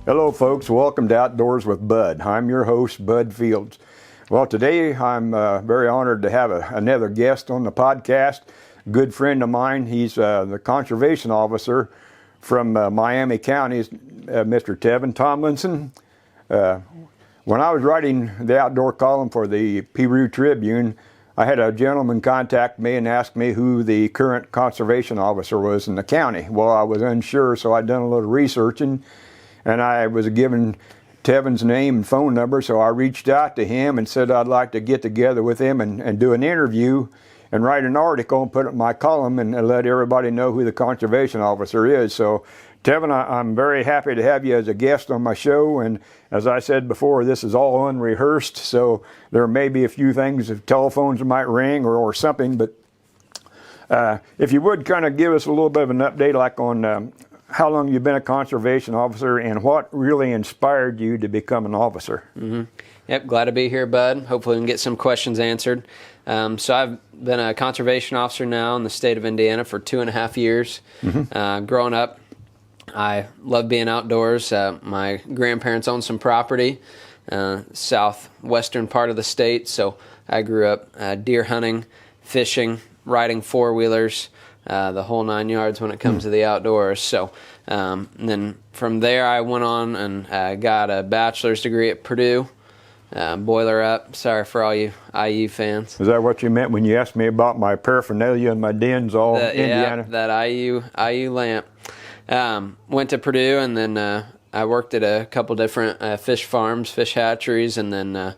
Hello folks, welcome to Outdoors with Bud. I'm your host, Bud Fields. Well, today I'm very honored to have another guest on the podcast, a good friend of mine. He's the conservation officer from Miami County, Mr. Tevin Tomlinson. When I was writing the outdoor column for the Peru Tribune, I had a gentleman contact me and ask me who the current conservation officer was in the county. Well, I was unsure, so I'd done a little researching. And I was given Tevin's name and phone number, so I reached out to him and said I'd like to get together with him and do an interview and write an article and put it in my column and let everybody know who the conservation officer is. So, Tevin, I'm very happy to have you as a guest on my show. And as I said before, this is all unrehearsed, so there may be a few things, if telephones might ring or something. But if you would kind of give us a little bit of an update, like on how long you've been a conservation officer and what really inspired you to become an officer. Mm-hmm. Yep, glad to be here, Bud. Hopefully we can get some questions answered. So I've been a conservation officer now in the state of Indiana for 2.5 years. Mm-hmm. Growing up, I love being outdoors. My grandparents owned some property, southwestern part of the state, so I grew up deer hunting, fishing, riding four-wheelers, the whole 9 yards when it comes to the outdoors. So and then from there I went on and got a bachelor's degree at Purdue. Boiler up. Sorry for all you IU fans. Is that what you meant when you asked me about my paraphernalia and my dens all Indiana? Yeah, that IU lamp. Went to Purdue, and then I worked at a couple different fish farms, fish hatcheries, and then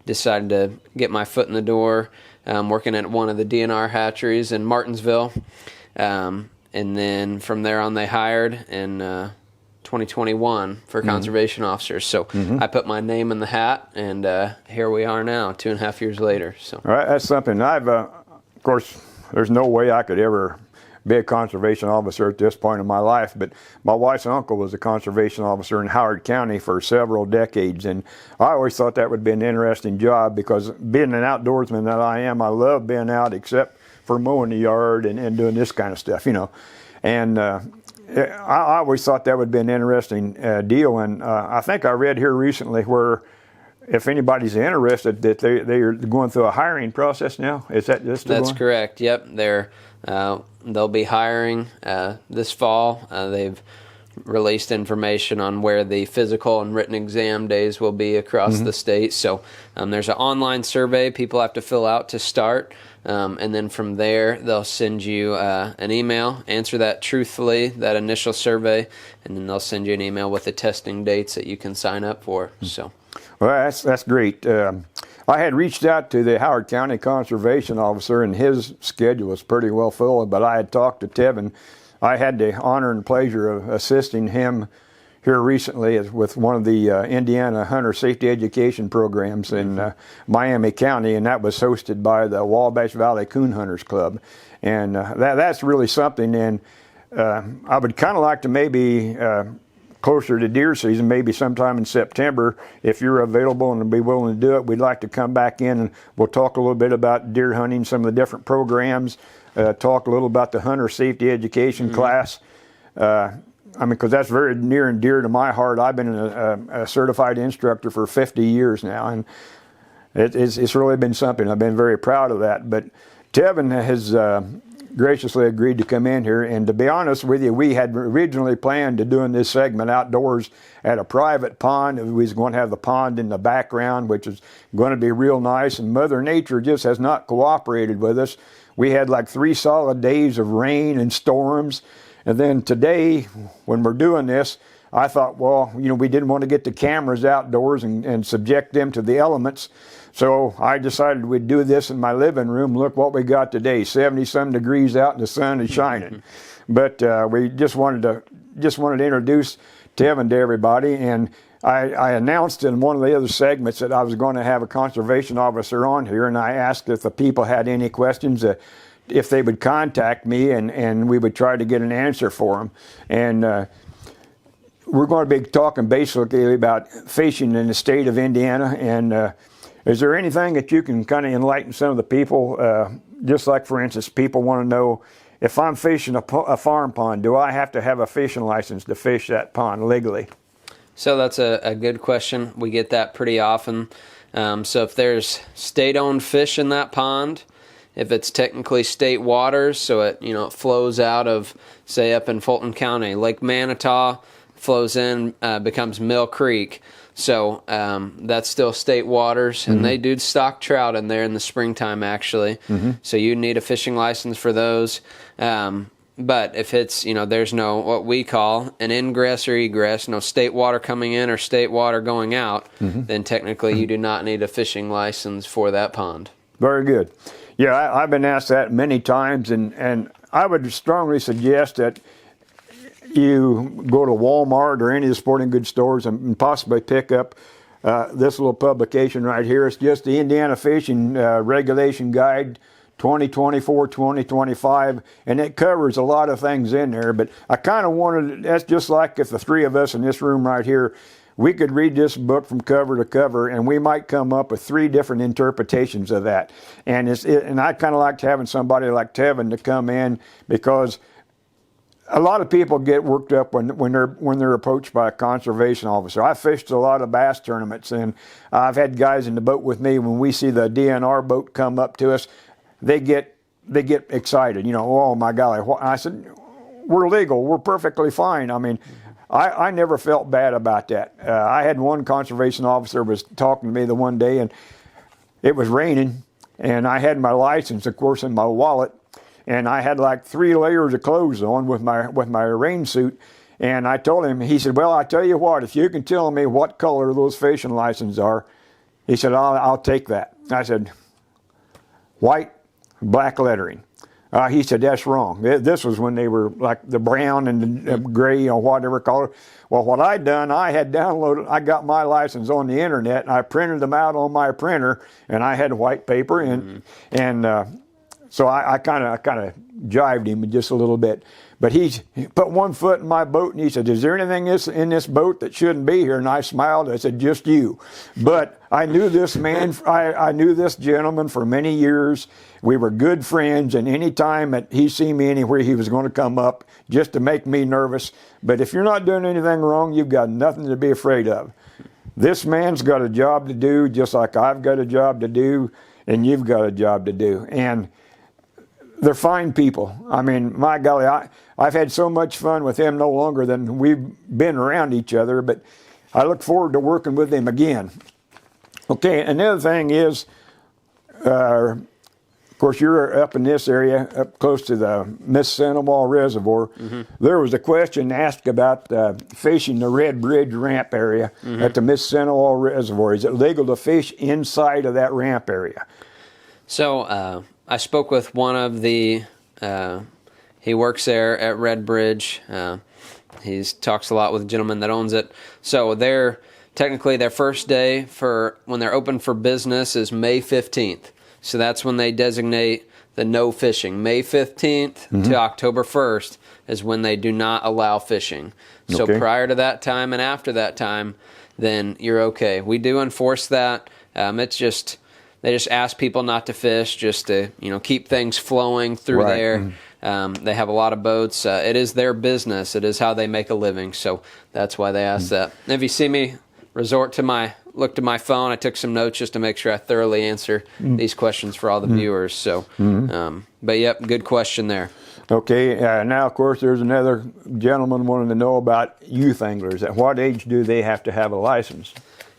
decided to get my foot in the door working at one of the DNR hatcheries in Martinsville. And then from there on, they hired in 2021 for conservation officers. So I put my name in the hat, and here we are now, 2.5 years later. So, all right, that's something. Of course, there's no way I could ever be a conservation officer at this point in my life, but my wife's uncle was a conservation officer in Howard County for several decades, and I always thought that would be an interesting job because being an outdoorsman that I am, I love being out except for mowing the yard and doing this kind of stuff, you know. And I always thought that would be an interesting deal, and I think I read here recently where if anybody's interested that they're going through a hiring process now. Is that just That's correct, yep. They'll be hiring this fall. They've released information on where the physical and written exam days will be across the state. So there's an online survey people have to fill out to start. And then from there, they'll send you an email, answer that truthfully, that initial survey, and then they'll send you an email with the testing dates that you can sign up for. So, well, that's great. I had reached out to the Howard County Conservation Officer, and his schedule was pretty well full, but I had talked to Tevin. I had the honor and pleasure of assisting him here recently with one of the Indiana Hunter Safety Education programs in Miami County, and that was hosted by the Wabash Valley Coon Hunters Club. And that's really something, and I would kind of like to maybe closer to deer season, maybe sometime in September, if you're available and be willing to do it, we'd like to come back in and we'll talk a little bit about deer hunting, some of the different programs, talk a little about the hunter safety education class. I mean, because that's very near and dear to my heart. I've been a certified instructor for 50 years now, and it's really been something. I've been very proud of that. But Tevin has graciously agreed to come in here, and to be honest with you, we had originally planned to doing this segment outdoors at a private pond. We was going to have the pond in the background, which is going to be real nice, and Mother Nature just has not cooperated with us. We had like 3 solid days of rain and storms, and then today, when we're doing this, I thought, well, you know, we didn't want to get the cameras outdoors and subject them to the elements. So I decided we'd do this in my living room. Look what we got today, 70-some degrees out and the sun is shining. But we just wanted to introduce Tevin to everybody. And I announced in one of the other segments that I was going to have a conservation officer on here, and I asked if the people had any questions, if they would contact me, and we would try to get an answer for them. And we're going to be talking basically about fishing in the state of Indiana. And is there anything that you can kind of enlighten some of the people? Just like, for instance, people want to know, if I'm fishing a farm pond, do I have to have a fishing license to fish that pond legally? So that's a good question. We get that pretty often. So if there's state-owned fish in that pond, if it's technically state waters, so it it flows out of, say, up in Fulton County, Lake Manitow flows in, becomes Mill Creek. So that's still state waters, and they do stock trout in there in the springtime, actually. So you need a fishing license for those. But if it's, there's no, what we call an ingress or egress, no state water coming in or state water going out, then technically you do not need a fishing license for that pond. Very good. Yeah, I've been asked that many times, and I would strongly suggest that you go to Walmart or any of the sporting goods stores and possibly pick up this little publication right here. It's just the Indiana Fishing Regulation Guide 2024-2025, and it covers a lot of things in there. But I kind of wanted, that's just like if the three of us in this room right here, we could read this book from cover to cover, and we might come up with 3 different interpretations of that. And and I kind of liked having somebody like Tevin to come in, because a lot of people get worked up when they're approached by a conservation officer. I fished a lot of bass tournaments, and I've had guys in the boat with me. When we see the DNR boat come up to us, they get excited. Oh my golly! I said, we're legal. We're perfectly fine. I mean, I never felt bad about that. I had one conservation officer was talking to me the one day, and it was raining, and I had my license, of course, in my wallet. And I had like 3 layers of clothes on with my rain suit. And I told him, he said, well, I tell you what, if you can tell me what color those fishing licenses are, he said, I'll take that. I said, white, black lettering. He said, that's wrong. This was when they were like the brown and the gray, whatever color. Well, what I had downloaded, I got my license on the internet, and I printed them out on my printer, and I had white paper, so I kind of jived him just a little bit. But he put one foot in my boat, and he said, is there anything in this boat that shouldn't be here? And I smiled. I said, just you. But I knew this man. I knew this gentleman for many years. We were good friends, and any time that he seen me anywhere, he was going to come up just to make me nervous. But if you're not doing anything wrong, you've got nothing to be afraid of. This man's got a job to do, just like I've got a job to do, and you've got a job to do. And they're fine people. I mean, my golly, I've had so much fun with him, no longer than we've been around each other, but I look forward to working with him again. Okay, another thing is, of course, you're up in this area, up close to the Miss Sandoval Reservoir. There was a question asked about fishing the Red Bridge ramp area at the Miss Sandoval Reservoir. Is it legal to fish inside of that ramp area? So, I spoke with one of the, he works there at Red Bridge. He talks a lot with the gentleman that owns it. So technically their first day when they're open for business is May 15th. So that's when they designate the no fishing. May 15th to October 1st is when they do not allow fishing. So prior to that time and after that time, then you're okay. We do enforce that. They just ask people not to fish, just to keep things flowing through there. They have a lot of boats. It is their business. It is how they make a living. So that's why they ask that. And if you see me look to my phone, I took some notes just to make sure I thoroughly answer these questions for all the viewers. So, but yep, good question there. Okay. Now, of course, there's another gentleman wanting to know about youth anglers. At what age do they have to have a license?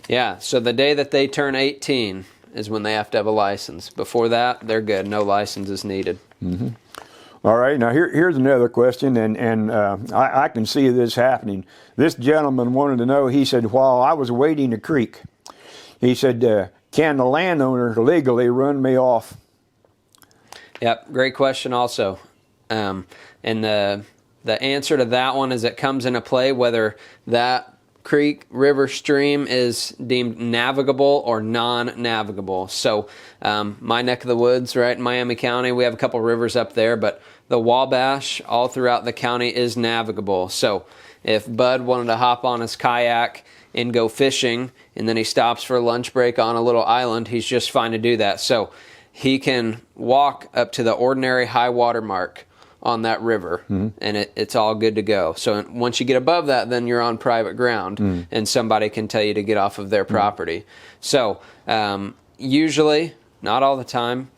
Yeah. So the day that they turn 18 is when they have to have a license. Before that, they're good. No license is needed. All right. Now, here's another question, and I can see this happening. This gentleman wanted to know, he said, while I was wading a creek, he said, can the landowner legally run me off? Yep, great question also. And the answer to that one is it comes into play whether that creek, river, stream is deemed navigable or non-navigable. So my neck of the woods, right in Miami County, we have a couple rivers up there, but the Wabash all throughout the county is navigable. So if Bud wanted to hop on his kayak and go fishing, and then he stops for a lunch break on a little island, he's just fine to do that. So he can walk up to the ordinary high water mark on that river, and it's all good to go. So once you get above that, then you're on private ground, and somebody can tell you to get off of their property. So usually, not all the time,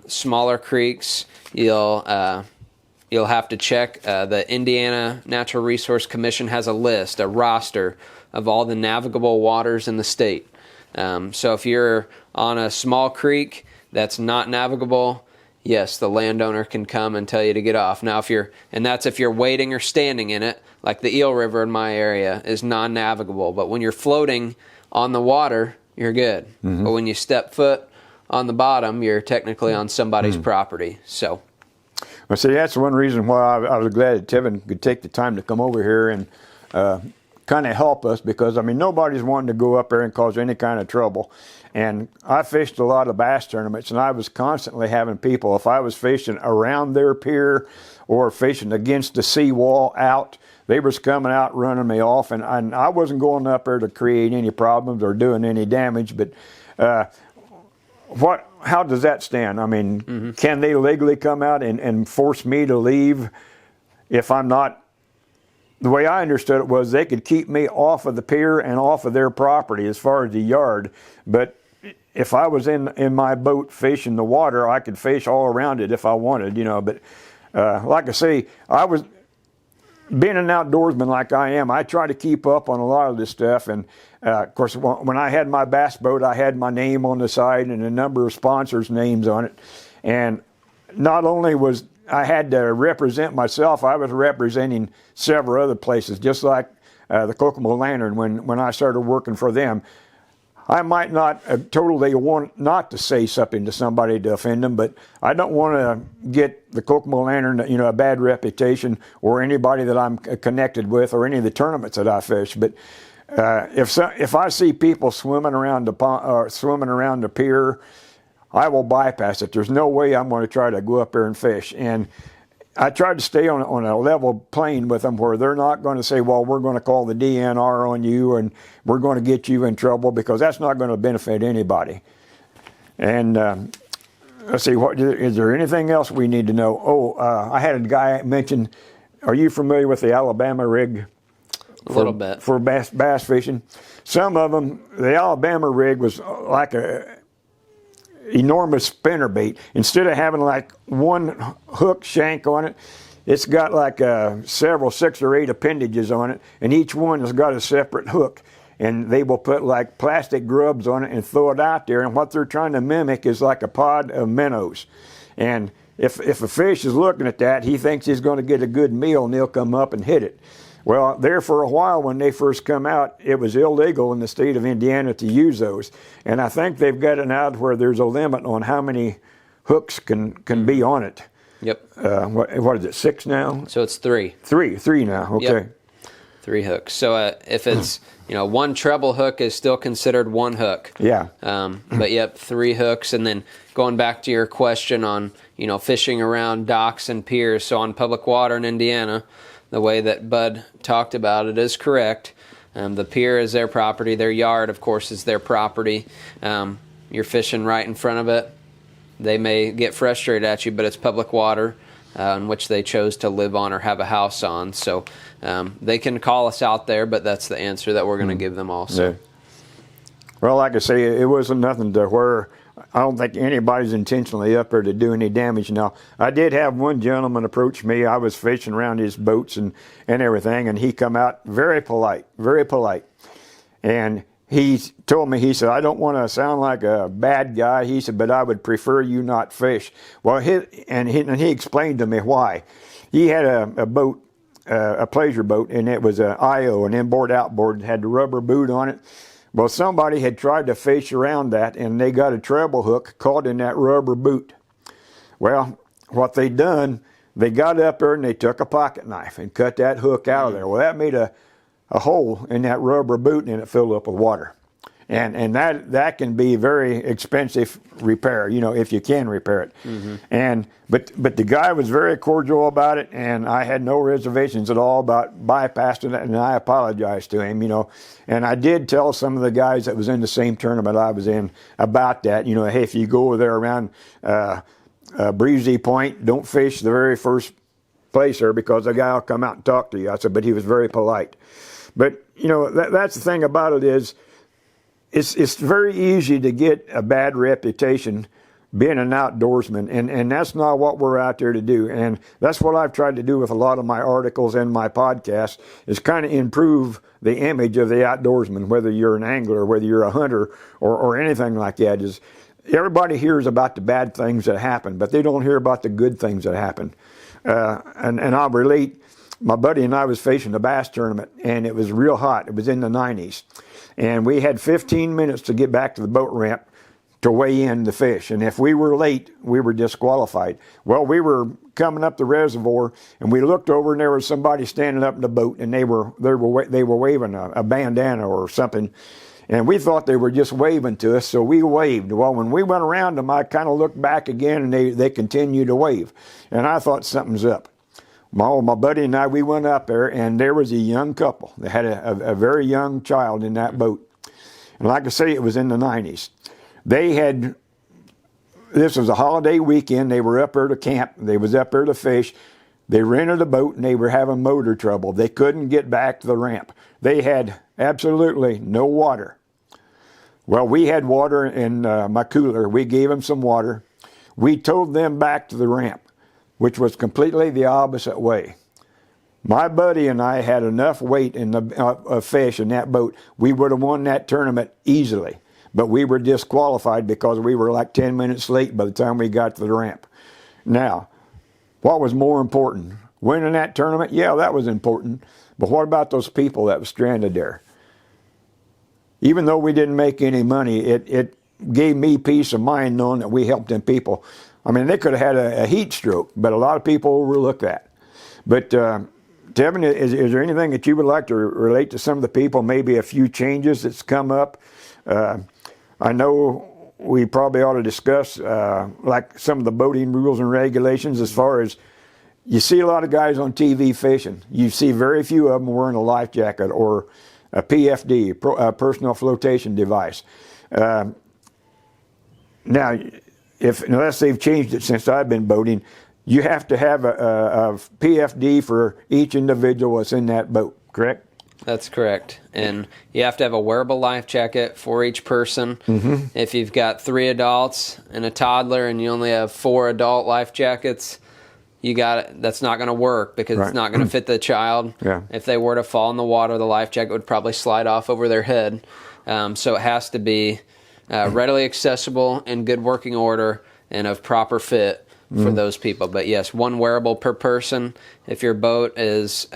smaller creeks, you'll have to check. The Indiana Natural Resource Commission has a list, a roster of all the navigable waters in the state. So if you're on a small creek that's not navigable, yes, the landowner can come and tell you to get off. Now, that's if you're wading or standing in it, like the Eel River in my area is non-navigable. But when you're floating on the water, you're good. But when you step foot on the bottom, you're technically on somebody's property. So, well, see, that's one reason why I was glad that Tevin could take the time to come over here and kind of help us, because, I mean, nobody's wanting to go up there and cause any kind of trouble. And I fished a lot of bass tournaments, and I was constantly having people, if I was fishing around their pier or fishing against the seawall out, they was coming out running me off, and I wasn't going up there to create any problems or doing any damage. But how does that stand? I mean, can they legally come out and force me to leave if I'm not? The way I understood it was they could keep me off of the pier and off of their property as far as the yard, but if I was in my boat fishing the water, I could fish all around it if I wanted, you know. But like I say, I was being an outdoorsman like I am, I try to keep up on a lot of this stuff. And of course, when I had my bass boat, I had my name on the side and a number of sponsors' names on it. And not only was I had to represent myself, I was representing several other places, just like the Kokomo Lantern. When I started working for them, I might not totally want not to say something to somebody to offend them, but I don't want to get the Kokomo Lantern, you know, a bad reputation, or anybody that I'm connected with, or any of the tournaments that I fish. But if I see people swimming around the pond, or swimming around the pier, I will bypass it. There's no way I'm going to try to go up there and fish. And I tried to stay on a level plane with them, where they're not going to say, well, we're going to call the DNR on you and we're going to get you in trouble, because that's not going to benefit anybody. And let's see, is there anything else we need to know? I had a guy mention, are you familiar with the Alabama rig? A little bit. For bass fishing. Some of them, the Alabama rig was like a enormous spinnerbait. Instead of having like one hook shank on it, it's got like several, 6 or 8 appendages on it, and each one has got a separate hook. And they will put like plastic grubs on it and throw it out there, and what they're trying to mimic is like a pod of minnows. And if a fish is looking at that, he thinks he's going to get a good meal, and he'll come up and hit it. Well, there for a while when they first come out, it was illegal in the state of Indiana to use those. And I think they've got it out where there's a limit on how many hooks can be on it. Yep. What is it, 6 now? So it's 3. 3 now, okay. Yep. 3 hooks. So if it's, one treble hook is still considered one hook. Yeah. But yep, 3 hooks. And then going back to your question on, fishing around docks and piers. So on public water in Indiana, the way that Bud talked about it is correct. The pier is their property. Their yard, of course, is their property. You're fishing right in front of it. They may get frustrated at you, but it's public water in which they chose to live on or have a house on. So they can call us out there, but that's the answer that we're going to give them also. Yeah. Well, like I say, it wasn't nothing to where I don't think anybody's intentionally up there to do any damage. Now, I did have one gentleman approach me. I was fishing around his boats and everything, and he come out very polite. And he told me, he said, I don't want to sound like a bad guy. He said, but I would prefer you not fish. Well, he explained to me why. He had a boat, a pleasure boat, and it was an IO, an inboard-outboard. It had the rubber boot on it. Well, somebody had tried to fish around that, and they got a treble hook caught in that rubber boot. Well, what they done, they got up there and they took a pocket knife and cut that hook out of there. Well, that made a hole in that rubber boot, and it filled up with water. And that can be very expensive repair, if you can repair it. Mm-hmm. But the guy was very cordial about it, and I had no reservations at all about bypassing it, and I apologized to him, And I did tell some of the guys that was in the same tournament I was in about that, hey, if you go over there around Breezy Point, don't fish the very first place there because the guy will come out and talk to you. I said, but he was very polite. But, you know, that's the thing about it is it's very easy to get a bad reputation being an outdoorsman, and that's not what we're out there to do. And that's what I've tried to do with a lot of my articles and my podcasts, is kind of improve the image of the outdoorsman, whether you're an angler, whether you're a hunter, or anything like that. Is everybody hears about the bad things that happen, but they don't hear about the good things that happen. And I'll relate, my buddy and I was fishing a bass tournament, and it was real hot. It was in the 90s. And we had 15 minutes to get back to the boat ramp to weigh in the fish. And if we were late, we were disqualified. Well, we were coming up the reservoir, and we looked over, and there was somebody standing up in the boat, and they were waving a bandana or something. And we thought they were just waving to us, so we waved. Well, when we went around them, I kind of looked back again, and they continued to wave. And I thought something's up. My buddy and I, we went up there, and there was a young couple. They had a very young child in that boat. And like I say, it was in the 90s. This was a holiday weekend. They were up there to camp. They was up there to fish. They rented a boat, and they were having motor trouble. They couldn't get back to the ramp. They had absolutely no water. Well, we had water in my cooler. We gave them some water. We towed them back to the ramp, which was completely the opposite way. My buddy and I had enough weight in the fish in that boat. We would have won that tournament easily, but we were disqualified because we were like 10 minutes late by the time we got to the ramp. Now, what was more important? Winning that tournament? Yeah, that was important. But what about those people that were stranded there? Even though we didn't make any money, it gave me peace of mind knowing that we helped them people. I mean, they could have had a heat stroke, but a lot of people overlook that. But Tevin, is there anything that you would like to relate to some of the people, maybe a few changes that's come up? I know we probably ought to discuss like some of the boating rules and regulations as far as, you see a lot of guys on TV fishing. You see very few of them wearing a life jacket or a PFD, a personal flotation device. Now, unless they've changed it since I've been boating, you have to have a PFD for each individual that's in that boat, correct? That's correct. And you have to have a wearable life jacket for each person. Mm-hmm. If you've got 3 adults and a toddler and you only have 4 adult life jackets, that's not going to work because It's not going to fit the child. Yeah. If they were to fall in the water, the life jacket would probably slide off over their head. So it has to be readily accessible, in good working order, and of proper fit for those people. But yes, 1 wearable per person. If your boat is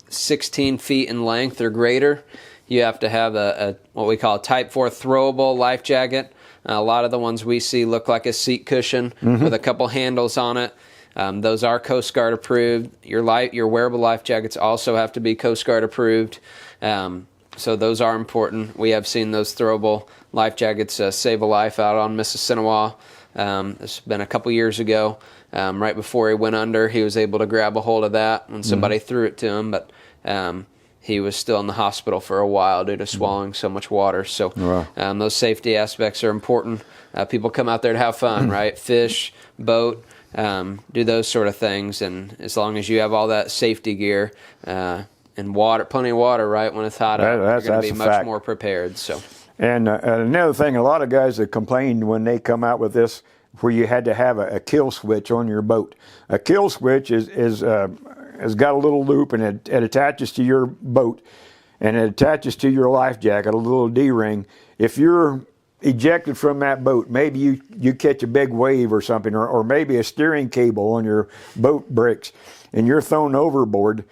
16 feet in length or greater, you have to have a what we call a Type 4 throwable life jacket. A lot of the ones we see look like a seat cushion with a couple handles on it. Those are Coast Guard approved. Your wearable life jackets also have to be Coast Guard approved. So those are important. We have seen those throwable life jackets save a life out on Mississinawa. It's been a couple years ago. Right before he went under, he was able to grab a hold of that when somebody threw it to him, but he was still in the hospital for a while due to swallowing so much water. So those safety aspects are important. People come out there to have fun, right? Fish, boat, do those sort of things, and as long as you have all that safety gear and water, plenty of water, right, when it's hot out, you're going to be much more prepared. So, and another thing, a lot of guys have complained when they come out with this, where you had to have a kill switch on your boat. A kill switch has got a little loop, and it attaches to your boat, and it attaches to your life jacket, a little D-ring. If you're ejected from that boat, maybe you catch a big wave or something, or maybe a steering cable on your boat breaks, and you're thrown overboard.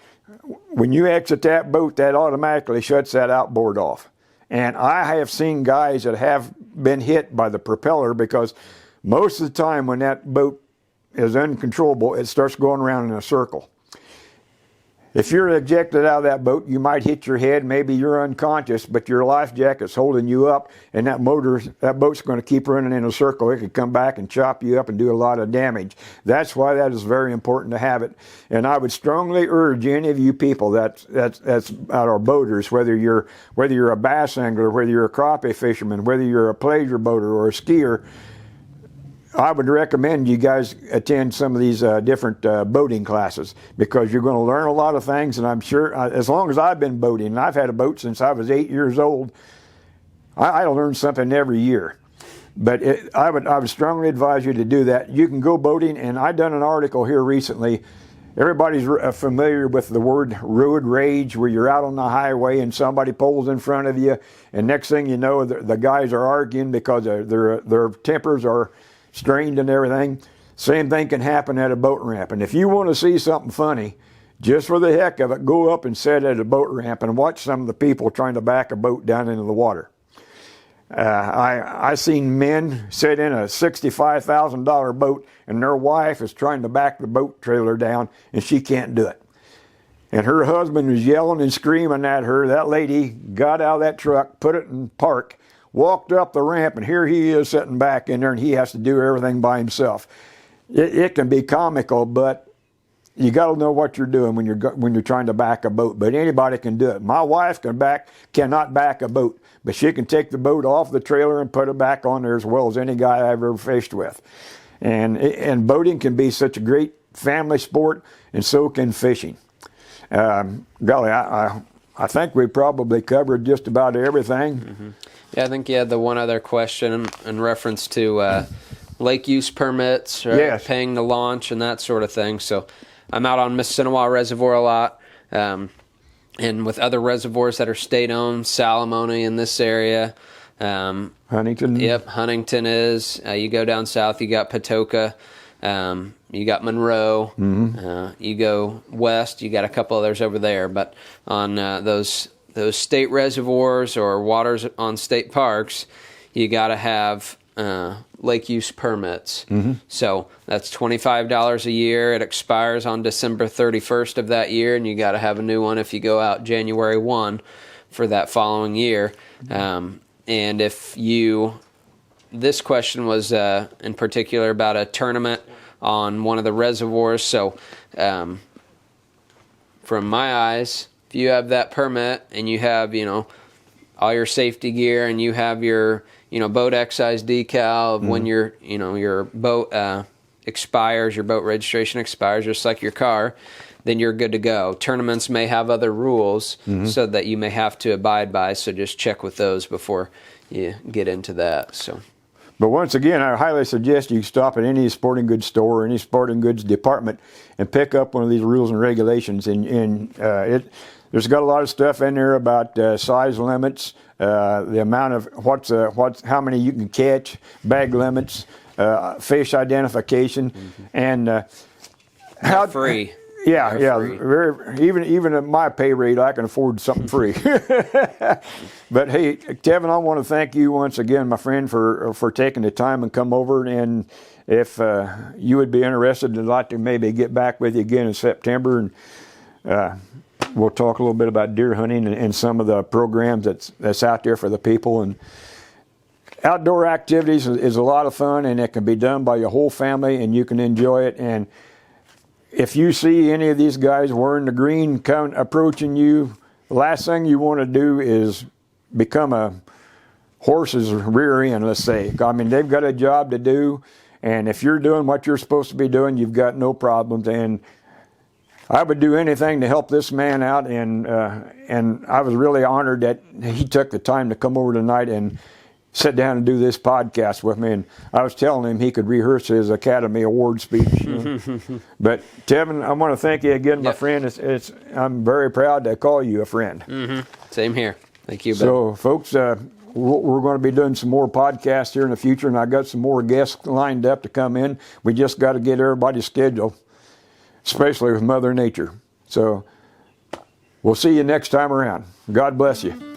When you exit that boat, that automatically shuts that outboard off. And I have seen guys that have been hit by the propeller, because most of the time when that boat is uncontrollable, it starts going around in a circle. If you're ejected out of that boat, you might hit your head, maybe you're unconscious, but your life jacket's holding you up, and that boat's going to keep running in a circle. It could come back and chop you up and do a lot of damage. That's why that is very important to have it. And I would strongly urge any of you people that's out our boaters, whether you're a bass angler, whether you're a crappie fisherman, whether you're a pleasure boater or a skier, I would recommend you guys attend some of these different boating classes, because you're going to learn a lot of things. And I'm sure, as long as I've been boating, and I've had a boat since I was 8 years old, I learn something every year. But I would strongly advise you to do that. You can go boating, and I done an article here recently. Everybody's familiar with the word road rage, where you're out on the highway and somebody pulls in front of you, and next thing you know, the guys are arguing because their tempers are strained and everything. Same thing can happen at a boat ramp. And if you want to see something funny, just for the heck of it, go up and sit at a boat ramp and watch some of the people trying to back a boat down into the water. I seen men sit in a $65,000 boat, and their wife is trying to back the boat trailer down, and she can't do it. And her husband was yelling and screaming at her. That lady got out of that truck, put it in park, walked up the ramp, and here he is sitting back in there, and he has to do everything by himself. It can be comical, but you got to know what you're doing when you're trying to back a boat. But anybody can do it. My wife cannot back a boat, but she can take the boat off the trailer and put it back on there as well as any guy I've ever fished with. And boating can be such a great family sport, and so can fishing. Golly, I think we probably covered just about everything. Mm-hmm. Yeah, I think you had the one other question in reference to lake use permits, right? Yes. Paying to launch and that sort of thing. So I'm out on Mississinawa Reservoir a lot, and with other reservoirs that are state-owned, Salamone in this area. Huntington? Yep, Huntington is. You go down south, you got Patoka. You got Monroe. Mm-hmm. You go west, you got a couple others over there. But on those state reservoirs or waters on state parks, you got to have lake use permits. Mm-hmm. So that's $25 a year. It expires on December 31st of that year, and you got to have a new one if you go out January 1 for that following year. And if this question was in particular about a tournament on one of the reservoirs. So from my eyes, if you have that permit and you have, all your safety gear, and you have your, boat excise decal of mm-hmm. when your boat expires, your boat registration expires, just like your car, then you're good to go. Tournaments may have other rules mm-hmm. so that you may have to abide by, so just check with those before you get into that. So. But once again, I highly suggest you stop at any sporting goods store or any sporting goods department and pick up one of these rules and regulations. And there's got a lot of stuff in there about size limits, the amount of how many you can catch, bag limits, fish identification, mm-hmm. and how free. Yeah, even at my pay rate, I can afford something free. But hey, Tevin, I want to thank you once again, my friend, for taking the time and come over. And if you would be interested, I'd like to maybe get back with you again in September, and we'll talk a little bit about deer hunting and some of the programs that's out there for the people. And outdoor activities is a lot of fun, and it can be done by your whole family, and you can enjoy it. And if you see any of these guys wearing the green approaching you, the last thing you want to do is become a horse's rear end, let's say. I mean, they've got a job to do, and if you're doing what you're supposed to be doing, you've got no problems. And I would do anything to help this man out, and I was really honored that he took the time to come over tonight and sit down and do this podcast with me. And I was telling him he could rehearse his Academy Award speech. But Tevin, I want to thank you again, my friend. I'm very proud to call you a friend. Mm-hmm. Same here. Thank you, Ben. So, folks, we're going to be doing some more podcasts here in the future, and I got some more guests lined up to come in. We just got to get everybody's schedule, especially with Mother Nature. So we'll see you next time around. God bless you.